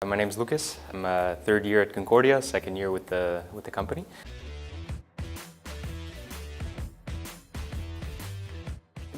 My name's Lucas. I'm third year at Concordia, second year with the company.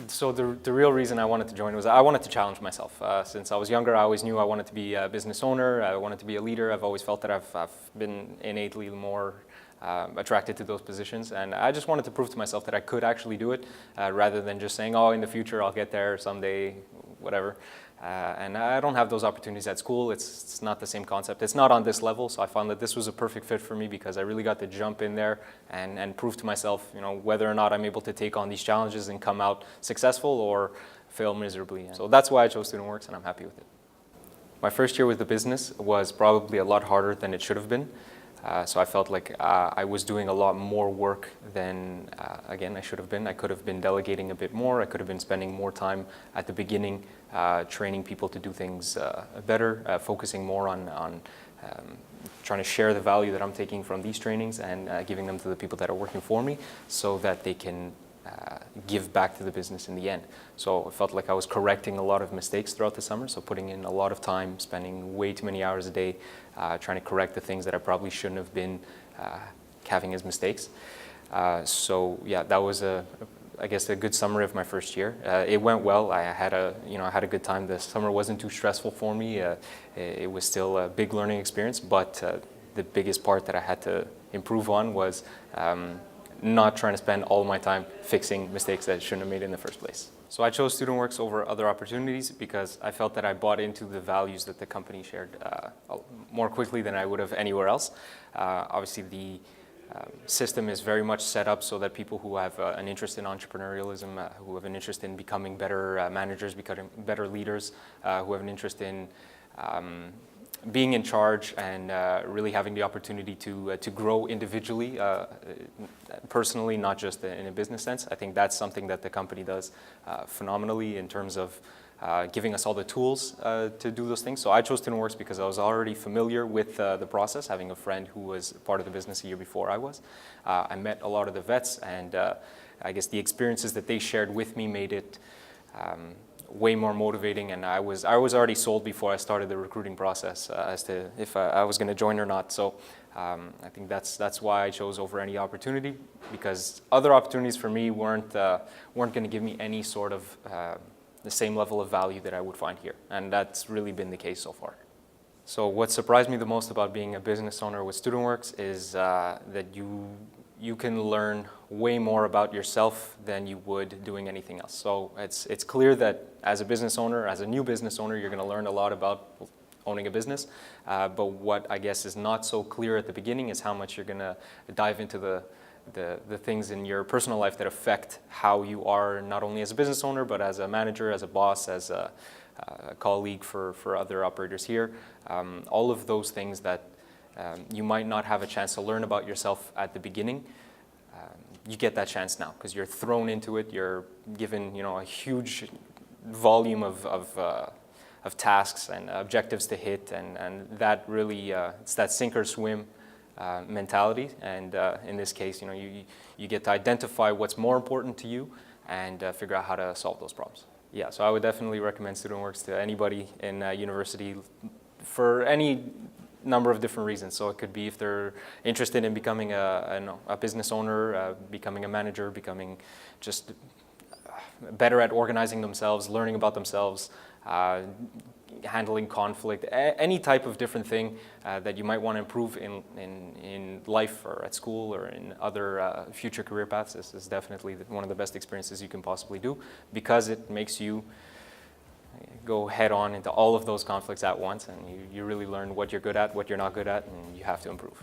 So the real reason I wanted to join was I wanted to challenge myself. Since I was younger, I always knew I wanted to be a business owner. I wanted to be a leader. I've always felt that I've been innately more attracted to those positions, and I just wanted to prove to myself that I could actually do it, rather than just saying, "Oh, in the future I'll get there someday," whatever. And I don't have those opportunities at school. It's not the same concept. It's not on this level, so I found that this was a perfect fit for me because I really got to jump in there and prove to myself, whether or not I'm able to take on these challenges and come out successful or fail miserably. So that's why I chose StudentWorks, and I'm happy with it. My first year with the business was probably a lot harder than it should have been. So I felt like I was doing a lot more work than, again, I should have been. I could have been delegating a bit more. I could have been spending more time at the beginning training people to do things better, focusing more on trying to share the value that I'm taking from these trainings and giving them to the people that are working for me so that they can give back to the business in the end. So I felt like I was correcting a lot of mistakes throughout the summer, so putting in a lot of time, spending way too many hours a day trying to correct the things that I probably shouldn't have been having as mistakes. So yeah, that was I guess a good summary of my first year. It went well. I had a good time. The summer wasn't too stressful for me. It was still a big learning experience, but the biggest part that I had to improve on was not trying to spend all my time fixing mistakes that I shouldn't have made in the first place. So I chose StudentWorks over other opportunities because I felt that I bought into the values that the company shared more quickly than I would have anywhere else. Obviously, the system is very much set up so that people who have an interest in entrepreneurialism, who have an interest in becoming better managers, becoming better leaders, who have an interest in being in charge and really having the opportunity to grow individually, personally, not just in a business sense. I think that's something that the company does phenomenally in terms of giving us all the tools to do those things. So I chose StudentWorks because I was already familiar with the process, having a friend who was part of the business a year before I was. I met a lot of the vets, and I guess the experiences that they shared with me made it way more motivating, and I was already sold before I started the recruiting process as to if I was going to join or not. So I think that's why I chose over any opportunity, because other opportunities for me weren't going to give me any sort of the same level of value that I would find here, and that's really been the case so far. So what surprised me the most about being a business owner with StudentWorks is that you can learn way more about yourself than you would doing anything else. So it's clear that as a business owner, as a new business owner, you're going to learn a lot about owning a business. But what I guess is not so clear at the beginning is how much you're going to dive into the things in your personal life that affect how you are, not only as a business owner, but as a manager, as a boss, as a colleague for other operators here. All of those things that you might not have a chance to learn about yourself at the beginning, you get that chance now because you're thrown into it. You're given, a huge volume of tasks and objectives to hit, and that really it's that sink or swim mentality. And in this case, you get to identify what's more important to you and figure out how to solve those problems. Yeah, so I would definitely recommend StudentWorks to anybody in university for any number of different reasons. So it could be if they're interested in becoming a business owner, becoming a manager, becoming just better at organizing themselves, learning about themselves, handling conflict, any type of different thing that you might want to improve in life or at school or in other future career paths. This is definitely one of the best experiences you can possibly do because it makes you go head on into all of those conflicts at once, and you really learn what you're good at, what you're not good at, and you have to improve.